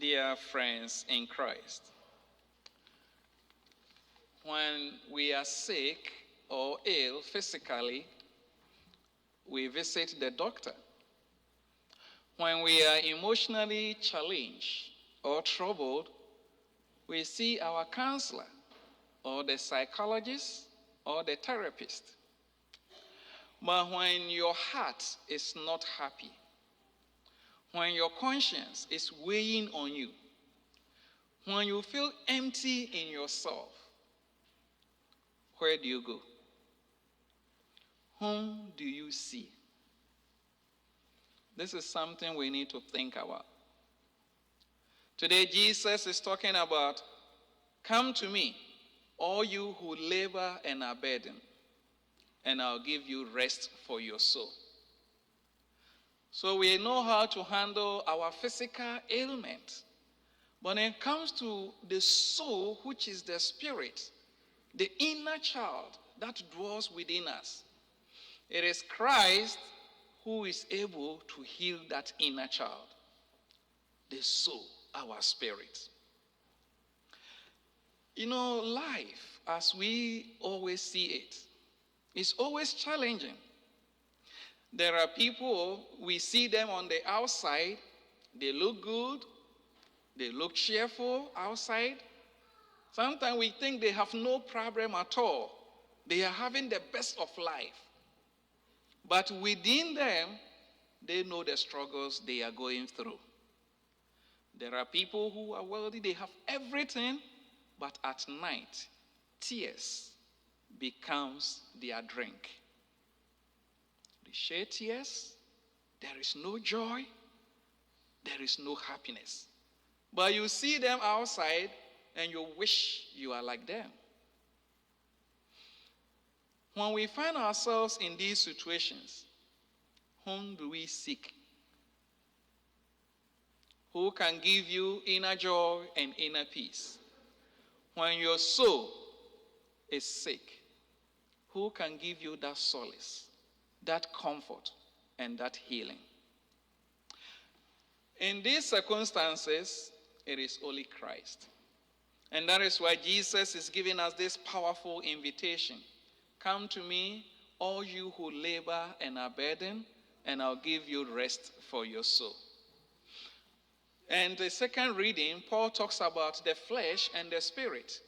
Dear friends in Christ, when we are sick or ill physically, we visit the doctor. When we are emotionally challenged or troubled, we see our counselor or the psychologist or the therapist. But when your heart is not happy, when your conscience is weighing on you, when you feel empty in yourself, where do you go? Whom do you see? This is something we need to think about. Today, Jesus is talking about, come to me, all you who labor and are burdened, and I'll give you rest for your soul. So we know how to handle our physical ailment. But when it comes to the soul, which is the spirit, the inner child that dwells within us, it is Christ who is able to heal that inner child, the soul, our spirit. You know, life, as we always see it, is always challenging. There are people, we see them on the outside, they look good, they look cheerful outside. Sometimes we think they have no problem at all. They are having the best of life. But within them, they know the struggles they are going through. There are people who are wealthy, they have everything, but at night, tears becomes their drink. They shed tears, there is no joy, there is no happiness. But you see them outside and you wish you are like them. When we find ourselves in these situations, whom do we seek? Who can give you inner joy and inner peace? When your soul is sick, who can give you that solace, that comfort, and that healing? In these circumstances, it is only Christ. And that is why Jesus is giving us this powerful invitation. Come to me, all you who labor and are burdened, and I'll give you rest for your soul. And the second reading, Paul talks about the flesh and the spirit.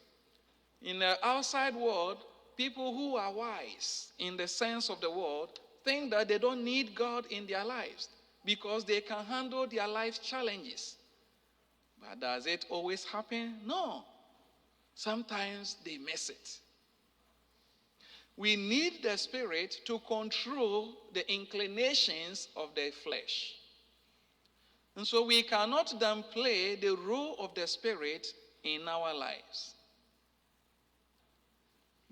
In the outside world, people who are wise in the sense of the word think that they don't need God in their lives because they can handle their life challenges. But does it always happen? No. Sometimes they miss it. We need the spirit to control the inclinations of the flesh. And so we cannot downplay the role of the spirit in our lives.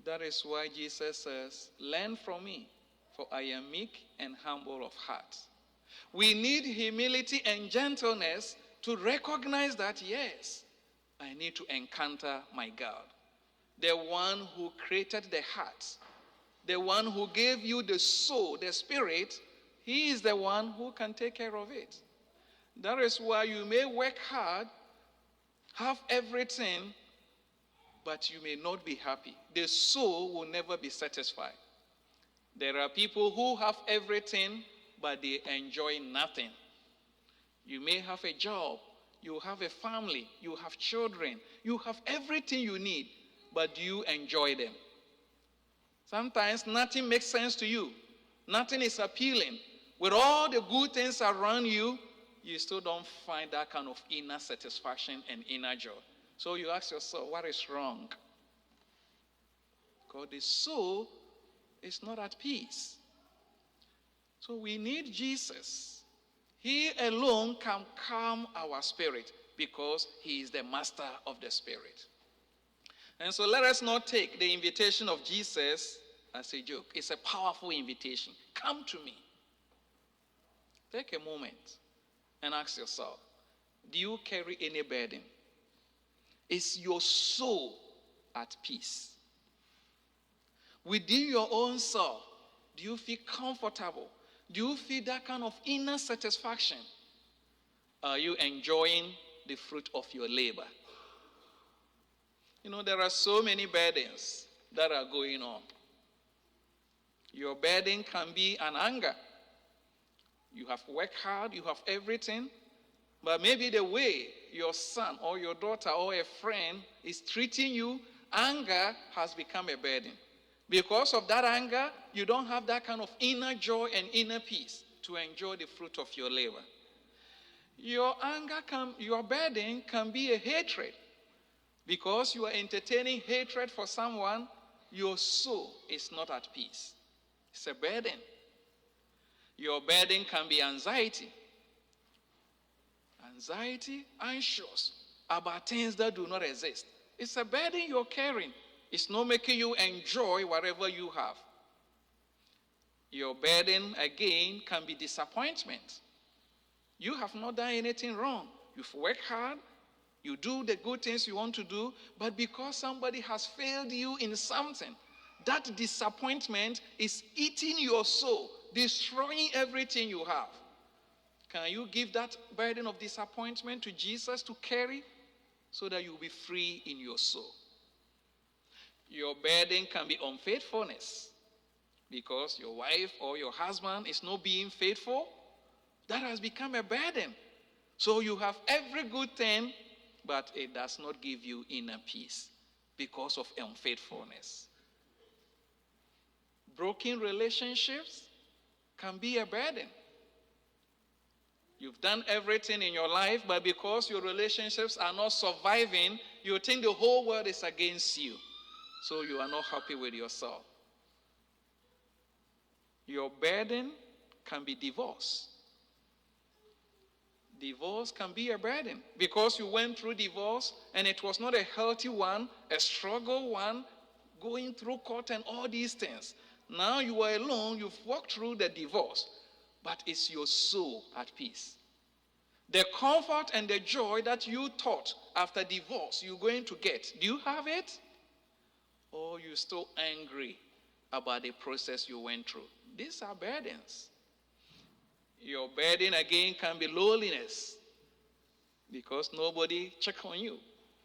That is why Jesus says, learn from me, for I am meek and humble of heart. We need humility and gentleness to recognize that, yes, I need to encounter my God. The one who created the heart, the one who gave you the soul, the spirit, he is the one who can take care of it. That is why you may work hard, have everything, but you may not be happy. The soul will never be satisfied. There are people who have everything, but they enjoy nothing. You may have a job, you have a family, you have children, you have everything you need, but do you enjoy them? Sometimes nothing makes sense to you. Nothing is appealing. With all the good things around you, you still don't find that kind of inner satisfaction and inner joy. So you ask yourself, what is wrong? Because the soul is not at peace. So we need Jesus. He alone can calm our spirit because he is the master of the spirit. And so let us not take the invitation of Jesus as a joke. It's a powerful invitation. Come to me. Take a moment and ask yourself, do you carry any burden? Is your soul at peace? Within your own soul, do you feel comfortable? Do you feel that kind of inner satisfaction? Are you enjoying the fruit of your labor. You know, there are so many burdens that are going on. Your burden can be an anger. You have worked hard, you have everything, but maybe the way your son or your daughter or a friend is treating you, anger has become a burden. Because of that anger, you don't have that kind of inner joy and inner peace to enjoy the fruit of your labor. Your burden can be a hatred. Because you are entertaining hatred for someone, your soul is not at peace. It's a burden. Your burden can be anxiety. Anxious about things that do not exist. It's a burden you're carrying. It's not making you enjoy whatever you have. Your burden, again, can be disappointment. You have not done anything wrong. You've worked hard. You do the good things you want to do, but because somebody has failed you in something, that disappointment is eating your soul, destroying everything you have. Can you give that burden of disappointment to Jesus to carry so that you'll be free in your soul? Your burden can be unfaithfulness because your wife or your husband is not being faithful. That has become a burden. So you have every good thing, but it does not give you inner peace because of unfaithfulness. Broken relationships can be a burden. You've done everything in your life, but because your relationships are not surviving, you think the whole world is against you. So you are not happy with yourself. Your burden can be divorce. Divorce can be a burden because you went through divorce and it was not a healthy one, a struggle one, going through court and all these things. Now you are alone, you've walked through the divorce, but is your soul at peace? The comfort and the joy that you thought after divorce you're going to get, do you have it? Or you're still angry about the process you went through? These are burdens. Your burden again can be loneliness because nobody checks on you.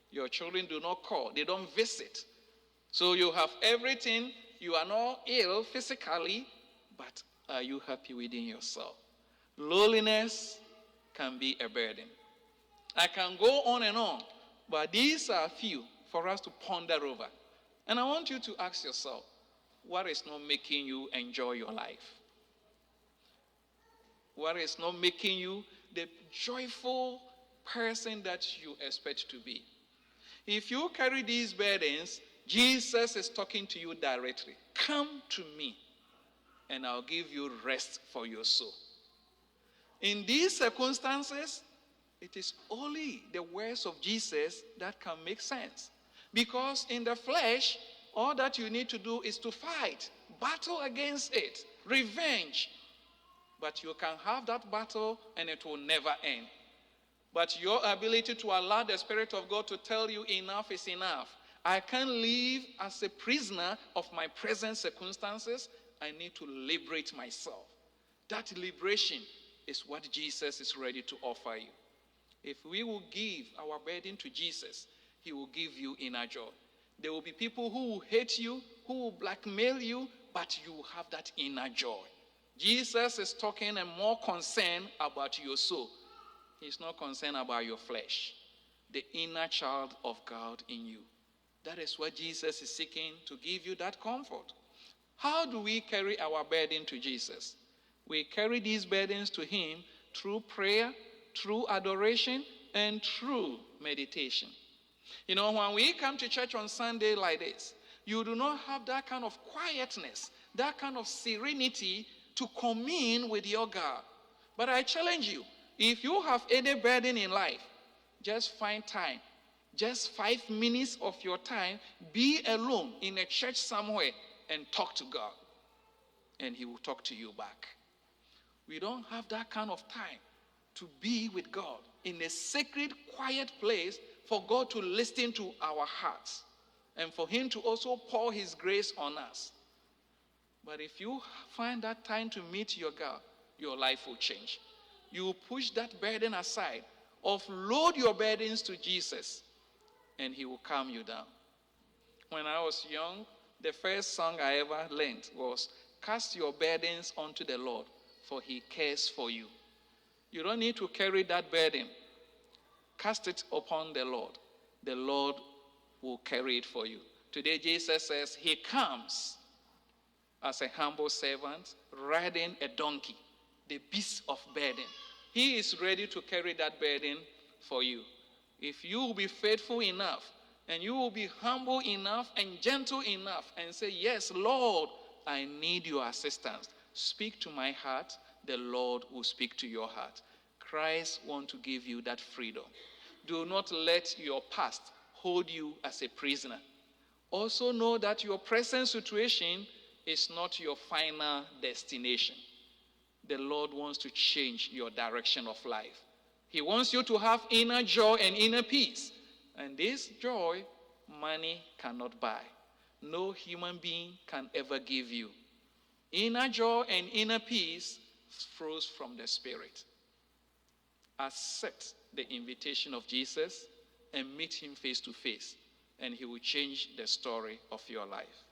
Your children do not call, they don't visit. So you have everything, you are not ill physically, but are you happy within yourself? Loneliness can be a burden. I can go on and on, but these are a few for us to ponder over. And I want you to ask yourself, what is not making you enjoy your life? What is not making you the joyful person that you expect to be? If you carry these burdens, Jesus is talking to you directly. Come to me, and I'll give you rest for your soul. In these circumstances, it is only the words of Jesus that can make sense. Because in the flesh, all that you need to do is to fight, battle against it, revenge. But you can have that battle and it will never end. But your ability to allow the Spirit of God to tell you enough is enough. I can't live as a prisoner of my present circumstances. I need to liberate myself. That liberation is what Jesus is ready to offer you. If we will give our burden to Jesus, he will give you inner joy. There will be people who will hate you, who will blackmail you, but you will have that inner joy. Jesus is talking and more concerned about your soul. He's not concerned about your flesh. The inner child of God in you. That is what Jesus is seeking to give you that comfort. How do we carry our burden to Jesus? We carry these burdens to him through prayer, through adoration, and through meditation. You know, when we come to church on Sunday like this, you do not have that kind of quietness, that kind of serenity to commune with your God. But I challenge you, if you have any burden in life, just find time. Just 5 minutes of your time, be alone in a church somewhere and talk to God. And he will talk to you back. We don't have that kind of time to be with God in a sacred, quiet place for God to listen to our hearts and for him to also pour his grace on us. But if you find that time to meet your God, your life will change. You will push that burden aside. Offload your burdens to Jesus, and he will calm you down. When I was young, the first song I ever learned was, "Cast your burdens unto the Lord, for he cares for you." You don't need to carry that burden. Cast it upon the Lord. The Lord will carry it for you. Today, Jesus says he comes as a humble servant, riding a donkey, the beast of burden. He is ready to carry that burden for you. If you will be faithful enough, and you will be humble enough and gentle enough, and say, "Yes, Lord, I need your assistance. Speak to my heart," the Lord will speak to your heart. Christ wants to give you that freedom. Do not let your past hold you as a prisoner. Also know that your present situation is not your final destination. The Lord wants to change your direction of life. He wants you to have inner joy and inner peace. And this joy, money cannot buy. No human being can ever give you. Inner joy and inner peace flows from the Spirit. Accept the invitation of Jesus and meet him face to face, and he will change the story of your life.